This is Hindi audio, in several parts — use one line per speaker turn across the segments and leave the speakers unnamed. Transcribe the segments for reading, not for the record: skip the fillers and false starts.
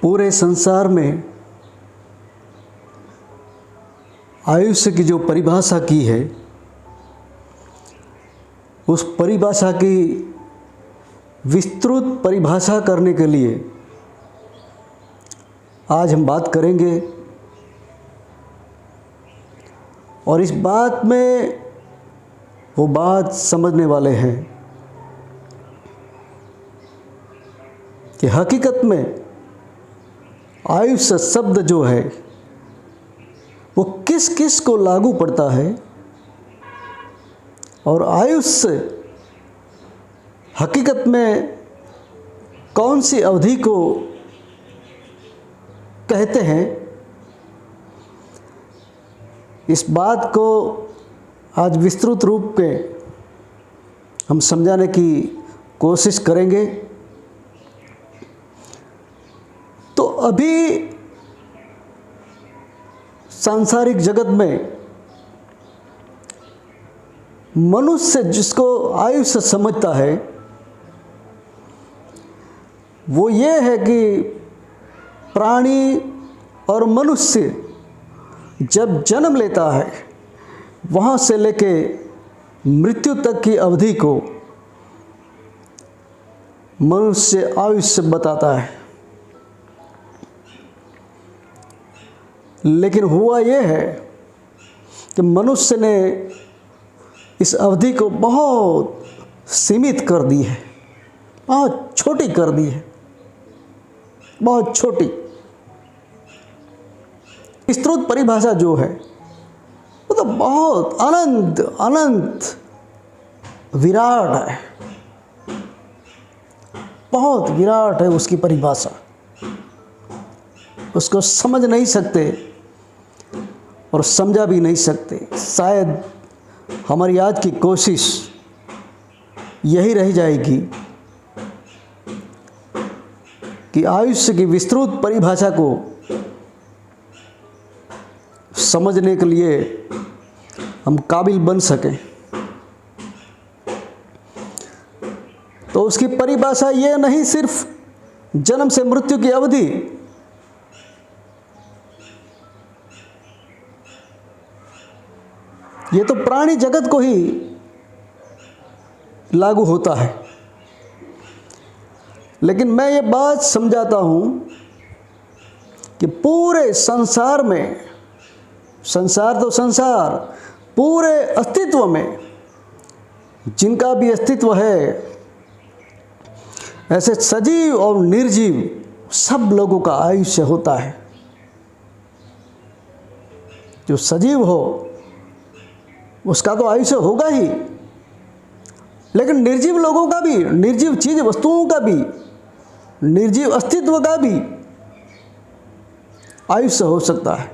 पूरे संसार में आयुष्य की जो परिभाषा की है, उस परिभाषा की विस्तृत परिभाषा करने के लिए आज हम बात करेंगे। और इस बात में वो बात समझने वाले हैं कि हकीकत में आयुष्य शब्द जो है वो किस किस को लागू पड़ता है, और आयुष्य हकीकत में कौन सी अवधि को कहते हैं। इस बात को आज विस्तृत रूप में हम समझाने की कोशिश करेंगे। तो अभी सांसारिक जगत में मनुष्य जिसको आयुष्य समझता है वो ये है कि प्राणी और मनुष्य जब जन्म लेता है वहाँ से लेके मृत्यु तक की अवधि को मनुष्य आयुष्य बताता है। लेकिन हुआ ये है कि मनुष्य ने इस अवधि को बहुत सीमित कर दी है, बहुत छोटी कर दी है, बहुत छोटी। विस्तृत परिभाषा जो है वो तो बहुत अनंत अनंत विराट है, बहुत विराट है उसकी परिभाषा। उसको समझ नहीं सकते और समझा भी नहीं सकते। शायद हमारी आज की कोशिश यही रह जाएगी कि आयुष्य की विस्तृत परिभाषा को समझने के लिए हम काबिल बन सकें। तो उसकी परिभाषा ये नहीं सिर्फ जन्म से मृत्यु की अवधि, ये तो प्राणी जगत को ही लागू होता है। लेकिन मैं ये बात समझाता हूँ कि पूरे संसार में, संसार तो संसार, पूरे अस्तित्व में जिनका भी अस्तित्व है, ऐसे सजीव और निर्जीव सब लोगों का आयुष्य होता है। जो सजीव हो उसका तो आयुष्य होगा ही, लेकिन निर्जीव लोगों का भी, निर्जीव चीज वस्तुओं का भी, निर्जीव अस्तित्व का भी आयुष्य हो सकता है।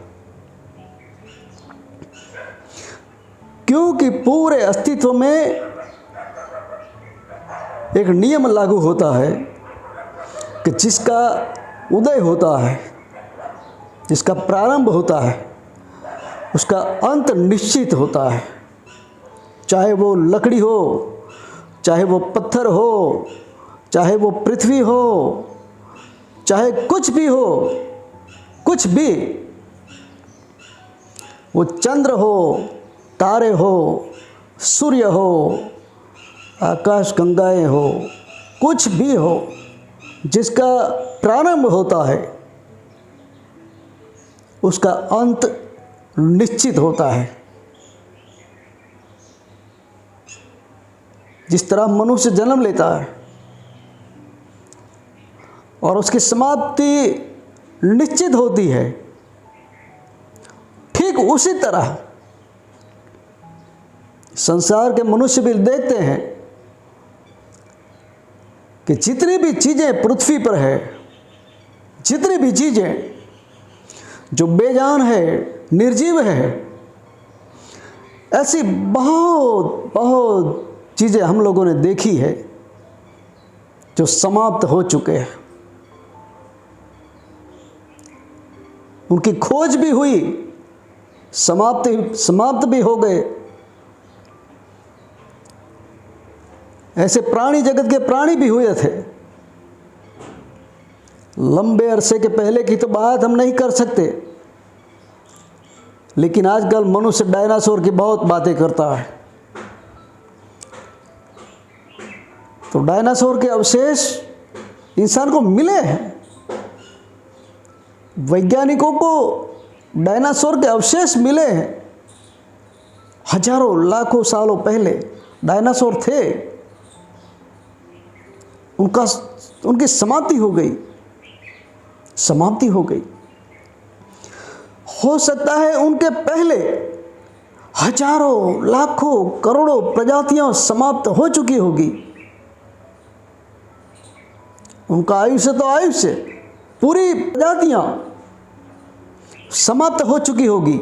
क्योंकि पूरे अस्तित्व में एक नियम लागू होता है कि जिसका उदय होता है, जिसका प्रारंभ होता है, उसका अंत निश्चित होता है। चाहे वो लकड़ी हो, चाहे वो पत्थर हो, चाहे वो पृथ्वी हो, चाहे कुछ भी हो, कुछ भी, वो चंद्र हो, तारे हो, सूर्य हो, आकाश गंगाएं हो, कुछ भी हो, जिसका प्रारंभ होता है उसका अंत निश्चित होता है। जिस तरह मनुष्य जन्म लेता है और उसकी समाप्ति निश्चित होती है, ठीक उसी तरह संसार के मनुष्य भी देखते हैं कि जितनी भी चीज़ें पृथ्वी पर है, जितनी भी चीज़ें जो बेजान है, निर्जीव है, ऐसी बहुत बहुत चीज़ें हम लोगों ने देखी है जो समाप्त हो चुके हैं। उनकी खोज भी हुई, समाप्त भी हो गए। ऐसे प्राणी जगत के प्राणी भी हुए थे लंबे अरसे के पहले की तो बात हम नहीं कर सकते, लेकिन आजकल मनुष्य डायनासोर की बहुत बातें करता है। तो डायनासोर के अवशेष इंसान को मिले हैं। वैज्ञानिकों को डायनासोर के अवशेष मिले हैं। हजारों लाखों सालों पहले डायनासोर थे, उनकी समाप्ति हो गई। हो सकता है उनके पहले हजारों लाखों करोड़ों प्रजातियां समाप्त हो चुकी होगी। उनका आयुष्य तो आयुष्य, पूरी प्रजातियां समाप्त हो चुकी होगी।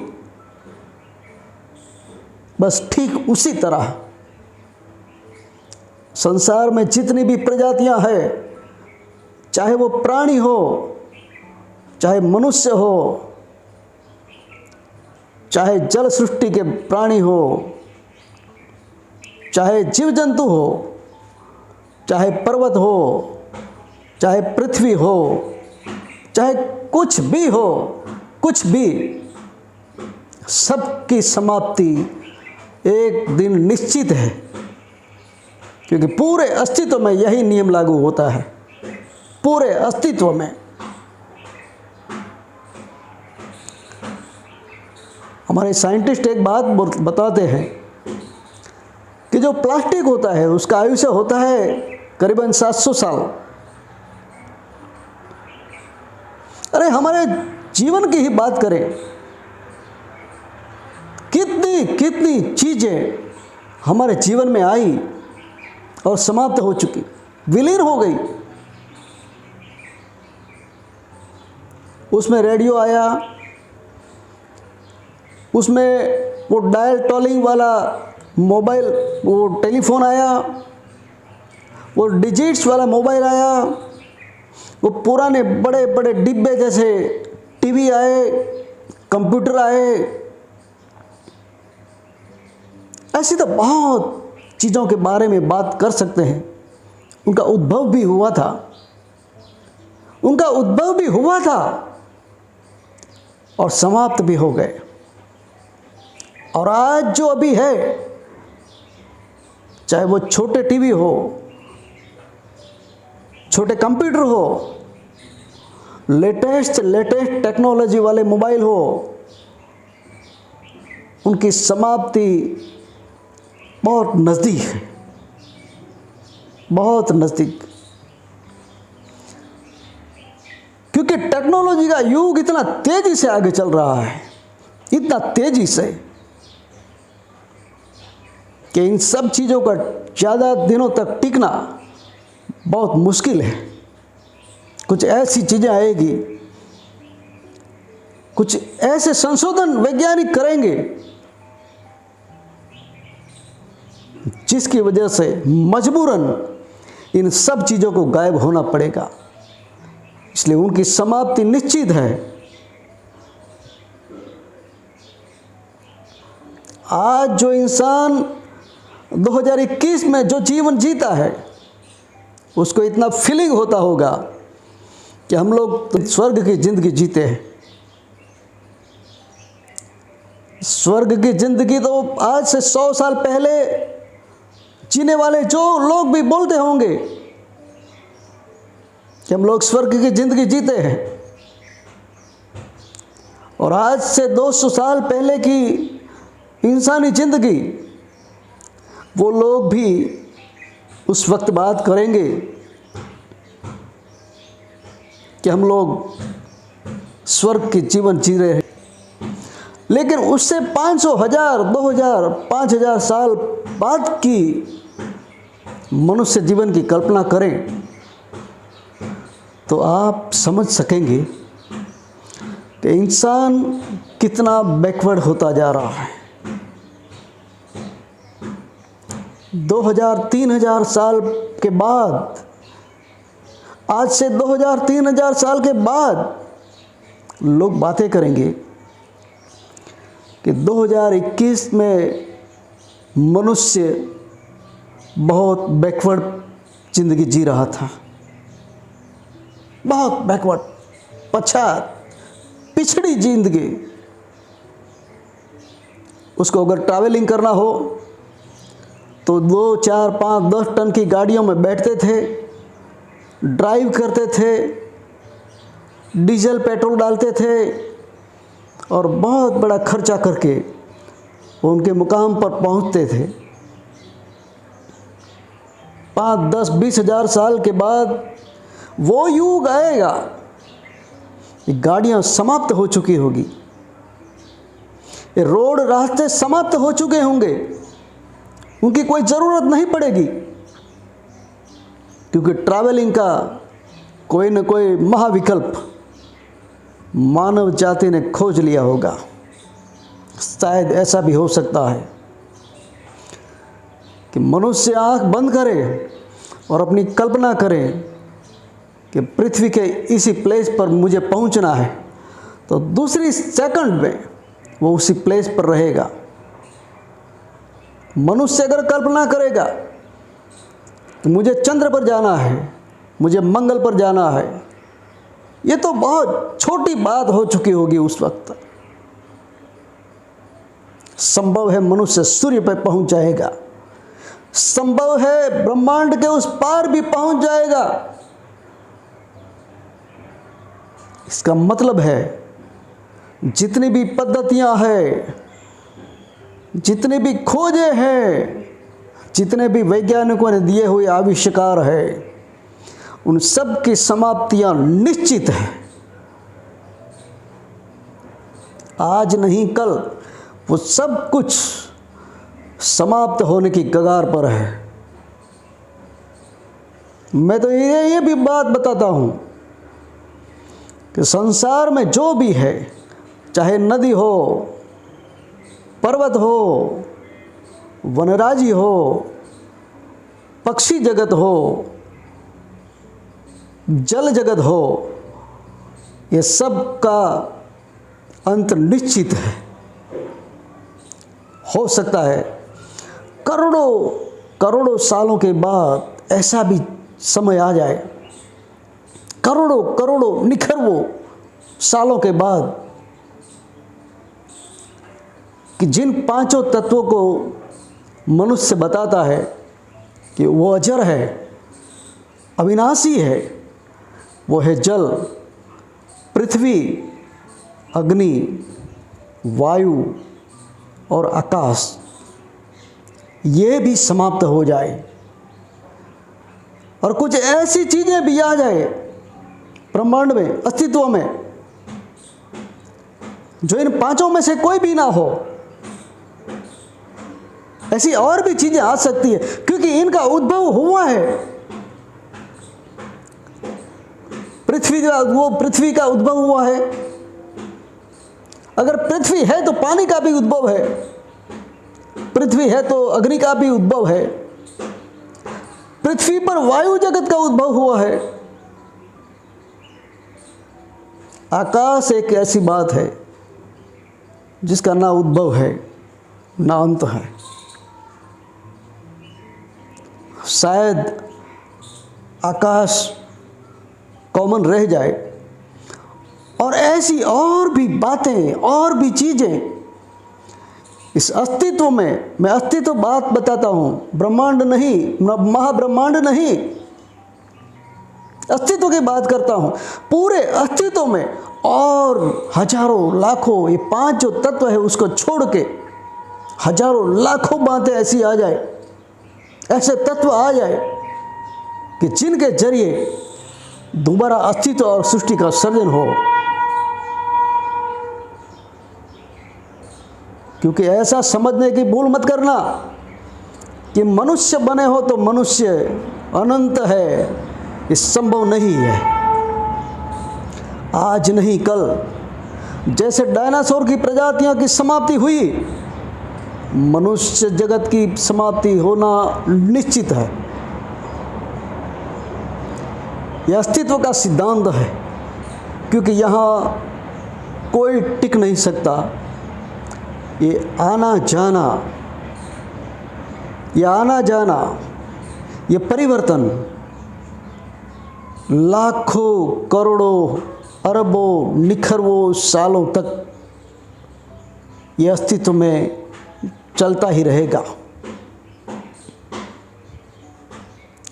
बस ठीक उसी तरह संसार में जितनी भी प्रजातियां हैं, चाहे वो प्राणी हो, चाहे मनुष्य हो, चाहे जल सृष्टि के प्राणी हो, चाहे जीव जंतु हो, चाहे पर्वत हो, चाहे पृथ्वी हो, चाहे कुछ भी हो, कुछ भी, सबकी समाप्ति एक दिन निश्चित है, क्योंकि पूरे अस्तित्व में यही नियम लागू होता है। पूरे अस्तित्व में हमारे साइंटिस्ट एक बात बताते हैं कि जो प्लास्टिक होता है उसका आयुष्य होता है करीबन 700 साल। अरे हमारे जीवन की ही बात करें, कितनी चीजें हमारे जीवन में आई और समाप्त हो चुकी, विलीन हो गई। उसमें रेडियो आया, उसमें वो डायल टोलिंग वाला मोबाइल, वो टेलीफोन आया, वो डिजिट्स वाला मोबाइल आया, वो पुराने बड़े बड़े डिब्बे जैसे टीवी आए, कंप्यूटर आए। ऐसी तो बहुत चीज़ों के बारे में बात कर सकते हैं। उनका उद्भव भी हुआ था और समाप्त भी हो गए। और आज जो अभी है, चाहे वो छोटे टीवी हो, छोटे कंप्यूटर हो, लेटेस्ट टेक्नोलॉजी वाले मोबाइल हो, उनकी समाप्ति बहुत नज़दीक है, बहुत नज़दीक। क्योंकि टेक्नोलॉजी का युग इतना तेजी से आगे चल रहा है, इतना तेजी से, कि इन सब चीज़ों का ज़्यादा दिनों तक टिकना बहुत मुश्किल है। कुछ ऐसी चीज़ें आएगी, कुछ ऐसे संशोधन वैज्ञानिक करेंगे जिसकी वजह से मजबूरन इन सब चीज़ों को गायब होना पड़ेगा। इसलिए उनकी समाप्ति निश्चित है। आज जो इंसान 2021 में जो जीवन जीता है, उसको इतना फीलिंग होता होगा कि हम लोग तो स्वर्ग की ज़िंदगी जीते हैं। स्वर्ग की ज़िंदगी तो आज से 100 साल पहले जीने वाले जो लोग भी बोलते होंगे कि हम लोग स्वर्ग की ज़िंदगी जीते हैं, और आज से 200 साल पहले की इंसानी ज़िंदगी, वो लोग भी उस वक्त बात करेंगे कि हम लोग स्वर्ग की जीवन जी रहे हैं। लेकिन उससे 500, 1000, 2000, 5000 साल बाद की मनुष्य जीवन की कल्पना करें तो आप समझ सकेंगे कि इंसान कितना बैकवर्ड होता जा रहा है। 2000-3000 साल के बाद, आज से 2000-3000 साल के बाद लोग बातें करेंगे कि 2021 में मनुष्य बहुत बैकवर्ड ज़िंदगी जी रहा था। बहुत बैकवर्ड, पछात, पिछड़ी जिंदगी। उसको अगर ट्रैवलिंग करना हो तो 2, 4, 5, 10 टन की गाड़ियों में बैठते थे, ड्राइव करते थे, डीजल पेट्रोल डालते थे और बहुत बड़ा खर्चा करके वो उनके मुकाम पर पहुंचते थे। 5, 10, 20 हज़ार साल के बाद वो युग आएगा, ये गाड़ियां समाप्त हो चुकी होगी, ये रोड रास्ते समाप्त हो चुके होंगे, उनकी कोई ज़रूरत नहीं पड़ेगी, क्योंकि ट्रैवलिंग का कोई न कोई महाविकल्प मानव जाति ने खोज लिया होगा। शायद ऐसा भी हो सकता है कि मनुष्य आँख बंद करे और अपनी कल्पना करे कि पृथ्वी के इसी प्लेस पर मुझे पहुंचना है, तो दूसरी सेकंड में वो उसी प्लेस पर रहेगा। मनुष्य अगर कल्पना करेगा कि मुझे चंद्र पर जाना है, मुझे मंगल पर जाना है, ये तो बहुत छोटी बात हो चुकी होगी उस वक्त। संभव है मनुष्य सूर्य पर पहुंच जाएगा, संभव है ब्रह्मांड के उस पार भी पहुंच जाएगा। इसका मतलब है जितनी भी पद्धतियां हैं, जितने भी खोजे हैं, जितने भी वैज्ञानिकों ने दिए हुए आविष्कार है, उन सब की समाप्तियां निश्चित है। आज नहीं कल वो सब कुछ समाप्त होने की कगार पर है। मैं तो ये भी बात बताता हूँ कि संसार में जो भी है, चाहे नदी हो, पर्वत हो, वनराजी हो, पक्षी जगत हो, जल जगत हो, ये सब का अंत निश्चित है। हो सकता है करोड़ों करोड़ों सालों के बाद ऐसा भी समय आ जाए, करोड़ों करोड़ों निखरवों सालों के बाद, कि जिन 5 तत्वों को मनुष्य बताता है कि वो अजर है, अविनाशी है, वो है जल, पृथ्वी, अग्नि, वायु और आकाश, ये भी समाप्त हो जाए और कुछ ऐसी चीज़ें भी आ जाए ब्रह्मांड में, अस्तित्व में, जो इन 5 में से कोई भी ना हो। ऐसी और भी चीज़ें आ सकती है, क्योंकि इनका उद्भव हुआ है। पृथ्वी का उद्भव हुआ है। अगर पृथ्वी है तो पानी का भी उद्भव है, पृथ्वी है तो अग्नि का भी उद्भव है, पृथ्वी पर वायु जगत का उद्भव हुआ है। आकाश एक ऐसी बात है जिसका ना उद्भव है ना अंत है। शायद आकाश कॉमन रह जाए और ऐसी और भी बातें और भी चीज़ें इस अस्तित्व में, मैं अस्तित्व बात बताता हूँ, ब्रह्मांड नहीं, महाब्रह्मांड नहीं, अस्तित्व की बात करता हूँ। पूरे अस्तित्व में और हजारों लाखों, ये 5 जो तत्व है उसको छोड़ के हजारों लाखों बातें ऐसी आ जाए, ऐसे तत्व आ जाए कि जिनके जरिए दोबारा अस्तित्व और सृष्टि का सर्जन हो। क्योंकि ऐसा समझने की भूल मत करना कि मनुष्य बने हो तो मनुष्य अनंत है, ये संभव नहीं है। आज नहीं कल, जैसे डायनासोर की प्रजातियों की समाप्ति हुई, मनुष्य जगत की समाप्ति होना निश्चित है। यह अस्तित्व का सिद्धांत है, क्योंकि यहाँ कोई टिक नहीं सकता। ये आना जाना, ये परिवर्तन, लाखों करोड़ों अरबों निखरवों सालों तक ये अस्तित्व में चलता ही रहेगा।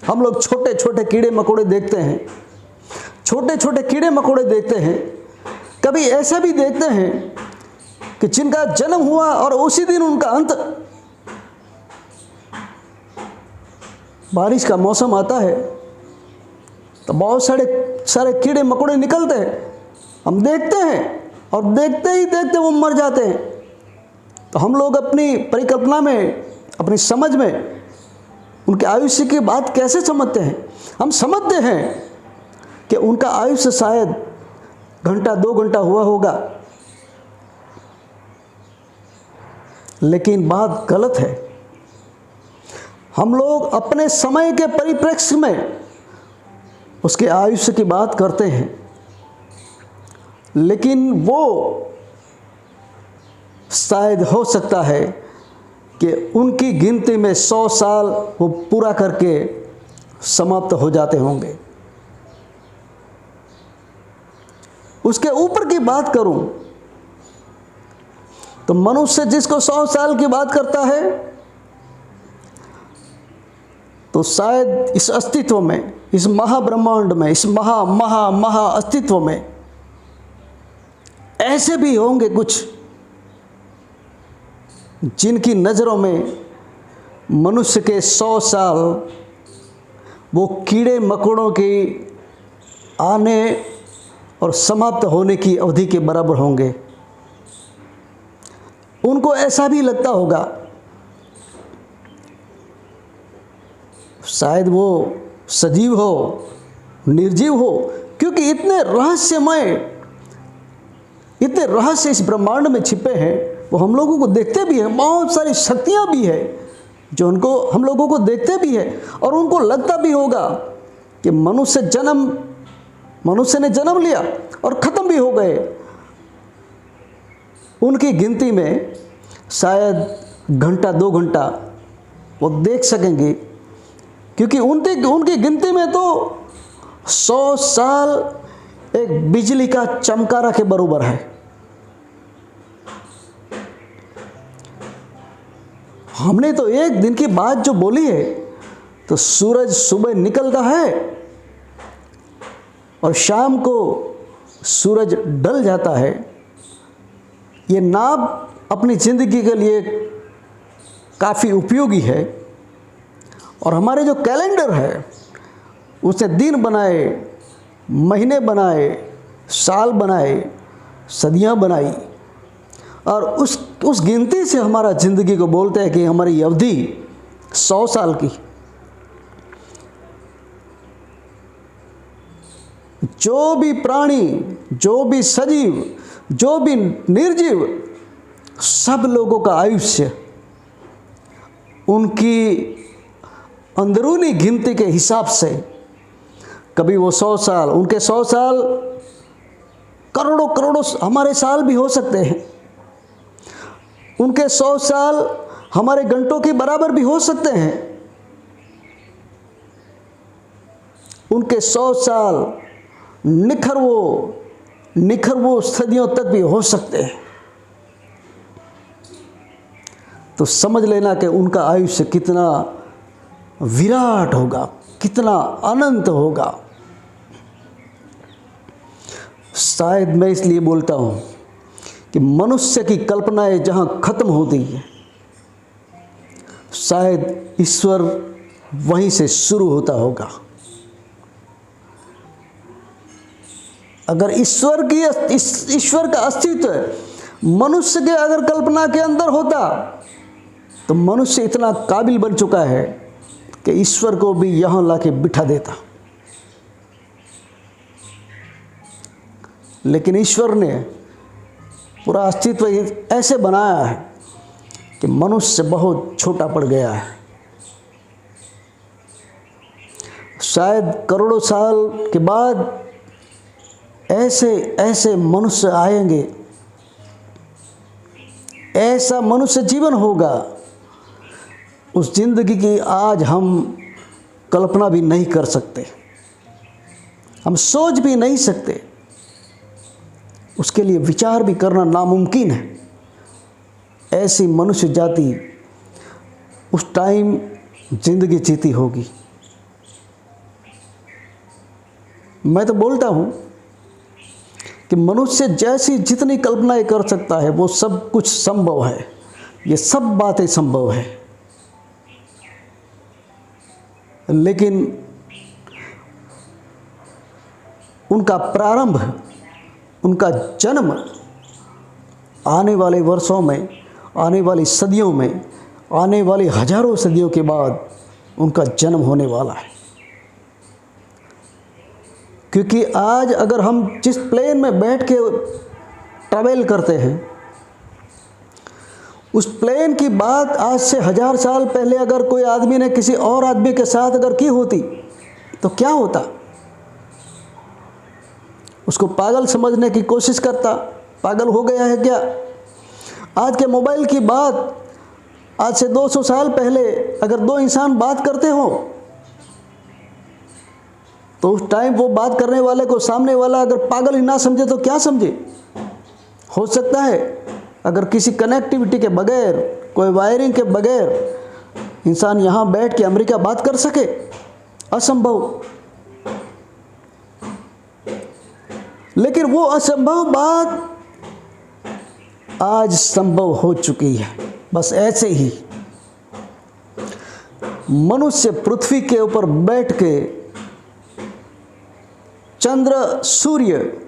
हम लोग छोटे छोटे कीड़े मकोड़े देखते हैं, छोटे छोटे कीड़े मकोड़े देखते हैं, कभी ऐसा भी देखते हैं कि जिनका जन्म हुआ और उसी दिन उनका अंत। बारिश का मौसम आता है तो बहुत सारे कीड़े मकोड़े निकलते हैं, हम देखते हैं और देखते ही देखते वो मर जाते हैं। तो हम लोग अपनी परिकल्पना में, अपनी समझ में उनके आयुष्य की बात कैसे समझते हैं? हम समझते हैं कि उनका आयुष्य शायद घंटा 2 घंटा हुआ होगा, लेकिन बात गलत है। हम लोग अपने समय के परिप्रेक्ष्य में उसके आयुष्य की बात करते हैं, लेकिन वो शायद हो सकता है कि उनकी गिनती में 100 साल वो पूरा करके समाप्त हो जाते होंगे। उसके ऊपर की बात करूं तो मनुष्य जिसको 100 साल की बात करता है, तो शायद इस अस्तित्व में, इस महाब्रह्मांड में, इस महा अस्तित्व में ऐसे भी होंगे कुछ जिनकी नज़रों में मनुष्य के 100 साल वो कीड़े मकोड़ों के आने और समाप्त होने की अवधि के बराबर होंगे। उनको ऐसा भी लगता होगा, शायद वो सजीव हो, निर्जीव हो, क्योंकि इतने रहस्य इस ब्रह्मांड में छिपे हैं। वो हम लोगों को देखते भी हैं, बहुत सारी शक्तियाँ भी है जो उनको हम लोगों को देखते भी है, और उनको लगता भी होगा कि मनुष्य ने जन्म लिया और ख़त्म भी हो गए। उनकी गिनती में शायद घंटा 2 घंटा वो देख सकेंगे, क्योंकि उनकी गिनती में तो 100 साल एक बिजली का चमकारा के बराबर है। हमने तो एक दिन की बात जो बोली है, तो सूरज सुबह निकलता है और शाम को सूरज ढल जाता है। ये नाप अपनी ज़िंदगी के लिए काफ़ी उपयोगी है। और हमारे जो कैलेंडर है उसने दिन बनाए, महीने बनाए, साल बनाए, सदियां बनाई, और उस गिनती से हमारा ज़िंदगी को बोलते हैं कि हमारी अवधि 100 साल की। जो भी प्राणी, जो भी सजीव, जो भी निर्जीव, सब लोगों का आयुष्य उनकी अंदरूनी गिनती के हिसाब से, कभी वो 100 साल, उनके 100 साल करोड़ों करोड़ों हमारे साल भी हो सकते हैं। उनके 100 साल हमारे घंटों के बराबर भी हो सकते हैं। उनके 100 साल निखरवो सदियों तक भी हो सकते हैं। तो समझ लेना कि उनका आयुष्य कितना विराट होगा, कितना अनंत होगा। शायद मैं इसलिए बोलता हूँ कि मनुष्य की कल्पनाएं जहाँ ख़त्म होती है, शायद ईश्वर वहीं से शुरू होता होगा। अगर ईश्वर का अस्तित्व मनुष्य के अगर कल्पना के अंदर होता, तो मनुष्य इतना काबिल बन चुका है कि ईश्वर को भी यहाँ लाके बिठा देता। लेकिन ईश्वर ने पूरा अस्तित्व ऐसे बनाया है कि मनुष्य बहुत छोटा पड़ गया है। शायद करोड़ों साल के बाद ऐसे मनुष्य आएंगे, ऐसा मनुष्य जीवन होगा, उस जिंदगी की आज हम कल्पना भी नहीं कर सकते। हम सोच भी नहीं सकते, उसके लिए विचार भी करना नामुमकिन है। ऐसी मनुष्य जाति उस टाइम जिंदगी जीती होगी। मैं तो बोलता हूँ कि मनुष्य जैसी जितनी कल्पनाएं कर सकता है वो सब कुछ संभव है, ये सब बातें संभव है। लेकिन उनका प्रारंभ, उनका जन्म आने वाले वर्षों में, आने वाली सदियों में, आने वाली हजारों सदियों के बाद उनका जन्म होने वाला है। क्योंकि आज अगर हम जिस प्लेन में बैठ के ट्रैवल करते हैं, उस प्लेन की बात आज से 1000 साल पहले अगर कोई आदमी ने किसी और आदमी के साथ अगर की होती तो क्या होता? उसको पागल समझने की कोशिश करता, पागल हो गया है क्या? आज के मोबाइल की बात आज से 200 साल पहले अगर दो इंसान बात करते हो तो उस टाइम वो बात करने वाले को सामने वाला अगर पागल ही ना समझे तो क्या समझे? हो सकता है अगर किसी कनेक्टिविटी के बगैर, कोई वायरिंग के बगैर इंसान यहाँ बैठ के अमेरिका बात कर सके? असंभव। लेकिन वो असंभव बात आज संभव हो चुकी है। बस ऐसे ही मनुष्य पृथ्वी के ऊपर बैठ के चंद्र, सूर्य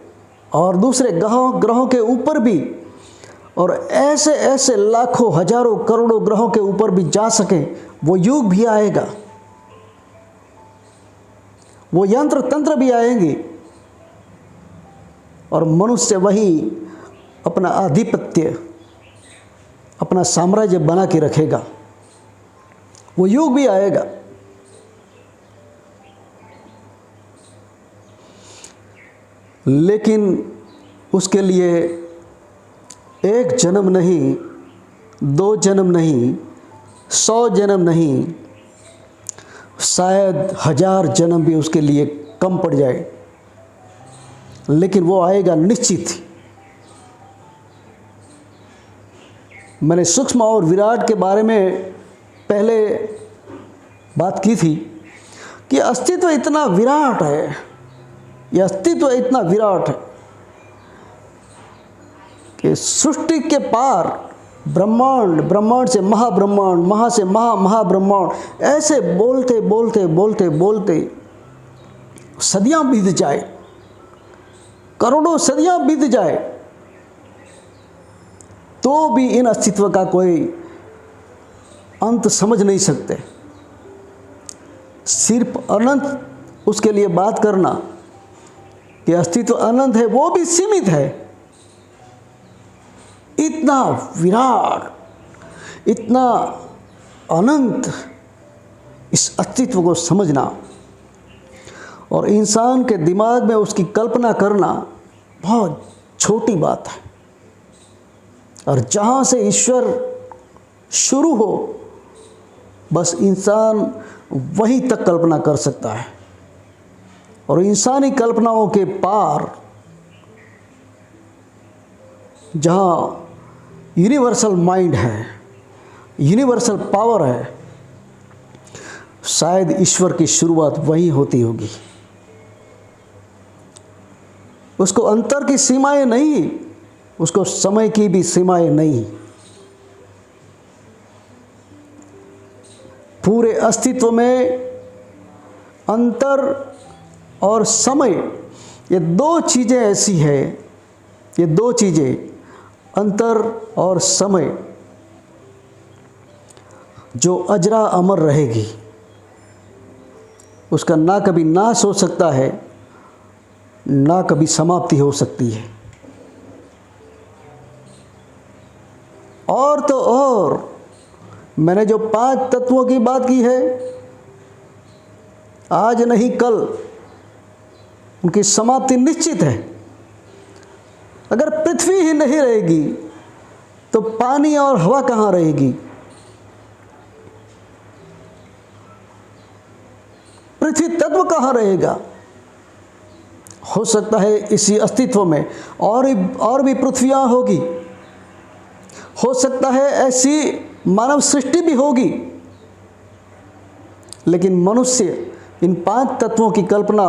और दूसरे ग्रहों के ऊपर भी, और ऐसे ऐसे लाखों हजारों करोड़ों ग्रहों के ऊपर भी जा सके, वो युग भी आएगा, वो यंत्र तंत्र भी आएंगे और मनुष्य वही अपना आधिपत्य, अपना साम्राज्य बना के रखेगा। वो युग भी आएगा। लेकिन उसके लिए एक जन्म नहीं, 2 जन्म नहीं, 100 जन्म नहीं, शायद 1000 जन्म भी उसके लिए कम पड़ जाए, लेकिन वो आएगा निश्चित। मैंने सूक्ष्म और विराट के बारे में पहले बात की थी कि अस्तित्व इतना विराट है, यह अस्तित्व इतना विराट है कि सृष्टि के पार ब्रह्मांड, ब्रह्मांड से महाब्रह्मांड, महा से महाब्रह्मांड, ऐसे बोलते बोलते बोलते बोलते सदियां बीत जाए, करोड़ों सदियां बीत जाए, तो भी इन अस्तित्व का कोई अंत समझ नहीं सकते। सिर्फ अनंत उसके लिए बात करना कि अस्तित्व अनंत है, वो भी सीमित है। इतना विराट, इतना अनंत इस अस्तित्व को समझना और इंसान के दिमाग में उसकी कल्पना करना बहुत छोटी बात है। और जहाँ से ईश्वर शुरू हो, बस इंसान वहीं तक कल्पना कर सकता है। और इंसानी कल्पनाओं के पार जहाँ यूनिवर्सल माइंड है, यूनिवर्सल पावर है, शायद ईश्वर की शुरुआत वहीं होती होगी। उसको अंतर की सीमाएं नहीं, उसको समय की भी सीमाएं नहीं। पूरे अस्तित्व में अंतर और समय, ये 2 चीज़ें ऐसी हैं, ये 2 चीज़ें, अंतर और समय, जो अजरा अमर रहेगी। उसका ना कभी नाश हो सकता है, ना कभी समाप्ति हो सकती है। और तो और मैंने जो 5 तत्वों की बात की है, आज नहीं कल उनकी समाप्ति निश्चित है। अगर पृथ्वी ही नहीं रहेगी तो पानी और हवा कहाँ रहेगी? पृथ्वी तत्व कहाँ रहेगा? हो सकता है इसी अस्तित्व में और भी पृथ्वियाँ होगी, हो सकता है ऐसी मानव सृष्टि भी होगी, लेकिन मनुष्य इन 5 तत्वों की कल्पना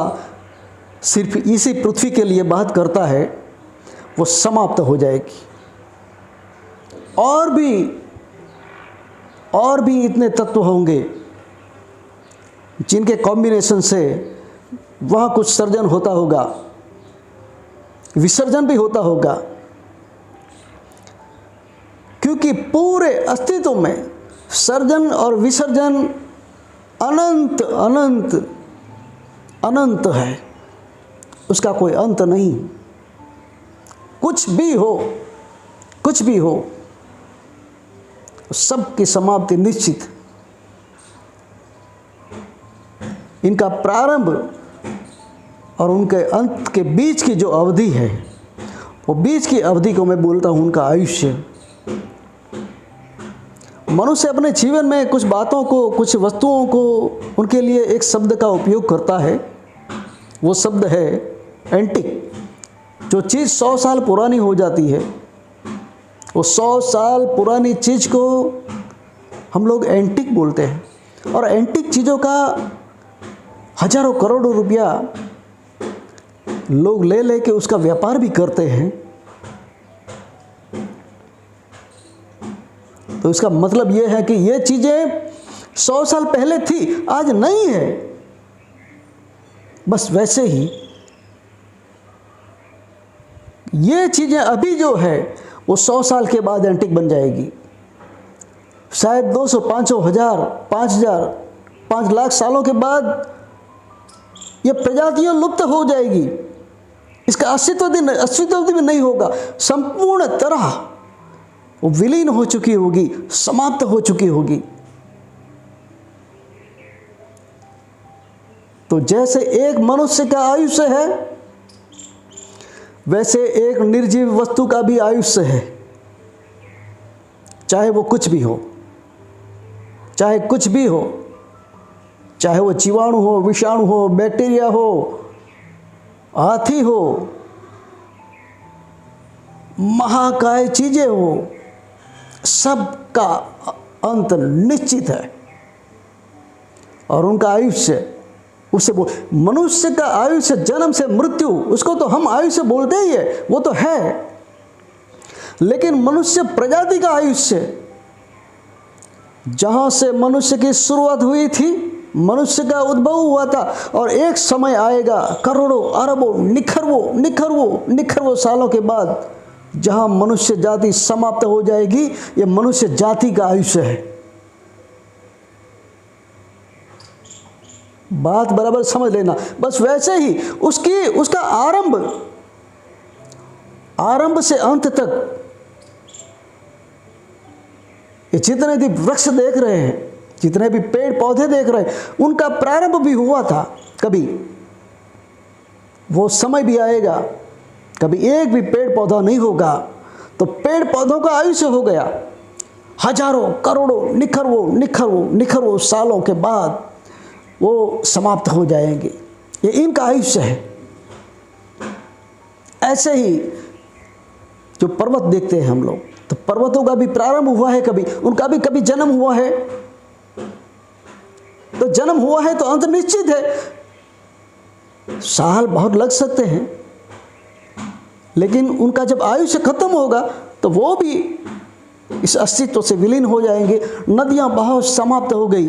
सिर्फ इसी पृथ्वी के लिए बात करता है, वो समाप्त हो जाएगी। और भी इतने तत्व होंगे जिनके कॉम्बिनेशन से वहाँ कुछ सर्जन होता होगा, विसर्जन भी होता होगा, क्योंकि पूरे अस्तित्व में सर्जन और विसर्जन अनंत अनंत अनंत है, उसका कोई अंत नहीं। कुछ भी हो सब की समाप्ति निश्चित। इनका प्रारंभ और उनके अंत के बीच की जो अवधि है, वो बीच की अवधि को मैं बोलता हूँ उनका आयुष्य। मनुष्य अपने जीवन में कुछ बातों को, कुछ वस्तुओं को, उनके लिए एक शब्द का उपयोग करता है, वो शब्द है एंटिक। जो चीज़ 100 साल पुरानी हो जाती है, वो 100 साल पुरानी चीज़ को हम लोग एंटिक बोलते हैं। और एंटिक चीज़ों का हजारों करोड़ों रुपया लोग ले के उसका व्यापार भी करते हैं। तो इसका मतलब ये है कि ये चीज़ें 100 साल पहले थी, आज नहीं है। बस वैसे ही ये चीज़ें अभी जो है वो 100 साल के बाद एंटिक बन जाएगी। शायद 200, 500, 1000, 5000, 5 लाख सालों के बाद ये प्रजातियां लुप्त हो जाएगी, इसका अस्तित्व भी नहीं होगा। संपूर्ण तरह वो विलीन हो चुकी होगी, समाप्त हो चुकी होगी। तो जैसे एक मनुष्य का आयुष्य है, वैसे एक निर्जीव वस्तु का भी आयुष्य है, चाहे वो कुछ भी हो, चाहे कुछ भी हो, चाहे वो जीवाणु हो, विषाणु हो, बैक्टीरिया हो, हाथी हो, महाकाय चीजें हो, सबका अंत निश्चित है। और उनका आयुष्य, उससे मनुष्य का आयुष्य जन्म से मृत्यु, उसको तो हम आयुष्य बोलते ही है, वो तो है। लेकिन मनुष्य प्रजाति का आयुष्य, जहां से मनुष्य की शुरुआत हुई थी, मनुष्य का उद्भव हुआ था, और एक समय आएगा करोड़ों अरबों निखरवों सालों के बाद जहां मनुष्य जाति समाप्त हो जाएगी। ये मनुष्य जाति का आयुष्य है। बात बराबर समझ लेना। बस वैसे ही उसका आरंभ से अंत तक, ये जितने भी वृक्ष देख रहे हैं, जितने भी पेड़ पौधे देख रहे हैं, उनका प्रारंभ भी हुआ था कभी। वो समय भी आएगा, कभी एक भी पेड़ पौधा नहीं होगा, तो पेड़ पौधों का आयुष्य हो गया हजारों करोड़ों निखरवों सालों के बाद वो समाप्त हो जाएंगे। ये इनका आयुष्य है। ऐसे ही जो पर्वत देखते हैं हम लोग, तो पर्वतों का भी प्रारंभ हुआ है कभी, उनका भी कभी जन्म हुआ है। तो जन्म हुआ है तो अंत निश्चित है। साल बहुत लग सकते हैं, लेकिन उनका जब आयुष्य खत्म होगा तो वो भी इस अस्तित्व से विलीन हो जाएंगे। नदियां बहुत समाप्त हो गई,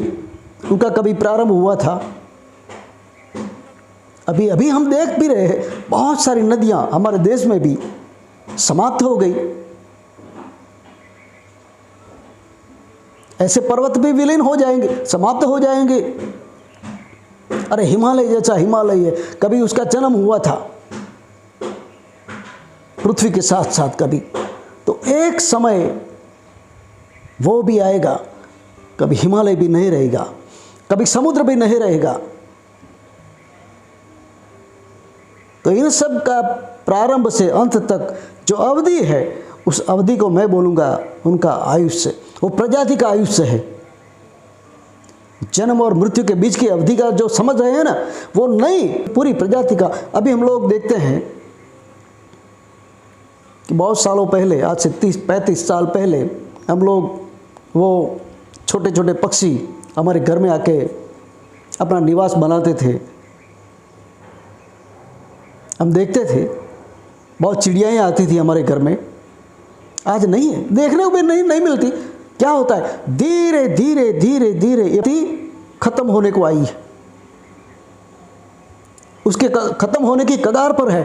उनका कभी प्रारंभ हुआ था। अभी हम देख भी रहे हैं, बहुत सारी नदियां हमारे देश में भी समाप्त हो गई। ऐसे पर्वत भी विलीन हो जाएंगे, समाप्त हो जाएंगे। अरे हिमालय जैसा हिमालय है, कभी उसका जन्म हुआ था पृथ्वी के साथ साथ कभी, तो एक समय वो भी आएगा, कभी हिमालय भी नहीं रहेगा, कभी समुद्र भी नहीं रहेगा। तो इन सब का प्रारंभ से अंत तक जो अवधि है, उस अवधि को मैं बोलूँगा उनका आयुष्य, वो प्रजाति का आयुष्य है। जन्म और मृत्यु के बीच की अवधि का जो समझ रहे हैं ना, वो नहीं, पूरी प्रजाति का। अभी हम लोग देखते हैं कि बहुत सालों पहले, आज से 30-35 साल पहले, हम लोग वो छोटे छोटे पक्षी हमारे घर में आके अपना निवास बनाते थे। हम देखते थे, बहुत चिड़ियाएँ आती थी हमारे घर में। आज नहीं है, देखने को भी नहीं मिलती। क्या होता है, धीरे धीरे धीरे धीरे ये खत्म होने को आई है, उसके खत्म होने की कगार पर है।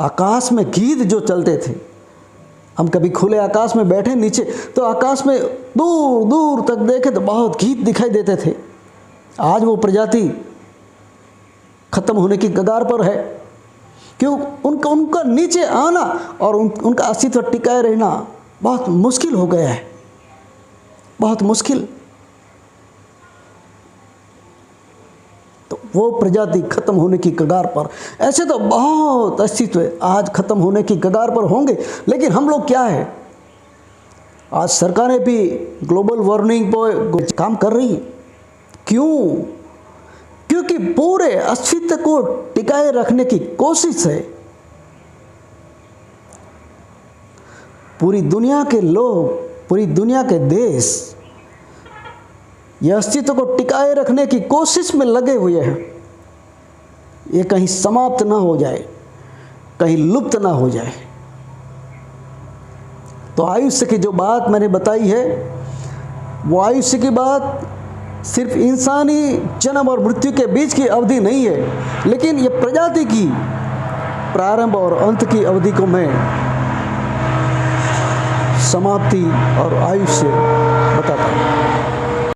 आकाश में गीत जो चलते थे, हम कभी खुले आकाश में बैठे नीचे तो आकाश में दूर दूर तक देखे तो बहुत गीत दिखाई देते थे। आज वो प्रजाति खत्म होने की कगार पर है। क्यों? उनका नीचे आना और उनका अस्तित्व टिकाए रहना बहुत मुश्किल हो गया है, बहुत मुश्किल। तो वो प्रजाति खत्म होने की कगार पर। ऐसे तो बहुत अस्तित्व आज खत्म होने की कगार पर होंगे, लेकिन हम लोग क्या है, आज सरकारें भी ग्लोबल वार्मिंग पर काम कर रही है। क्यों? क्योंकि पूरे अस्तित्व को टिकाए रखने की कोशिश है। पूरी दुनिया के लोग, पूरी दुनिया के देश ये अस्तित्व को टिकाए रखने की कोशिश में लगे हुए हैं। ये कहीं समाप्त ना हो जाए, कहीं लुप्त ना हो जाए। तो आयुष्य की जो बात मैंने बताई है, वो आयुष्य की बात सिर्फ इंसानी जन्म और मृत्यु के बीच की अवधि नहीं है, लेकिन ये प्रजाति की प्रारंभ और अंत की अवधि को मैं समाप्ति और आयुष्य बताता हूँ।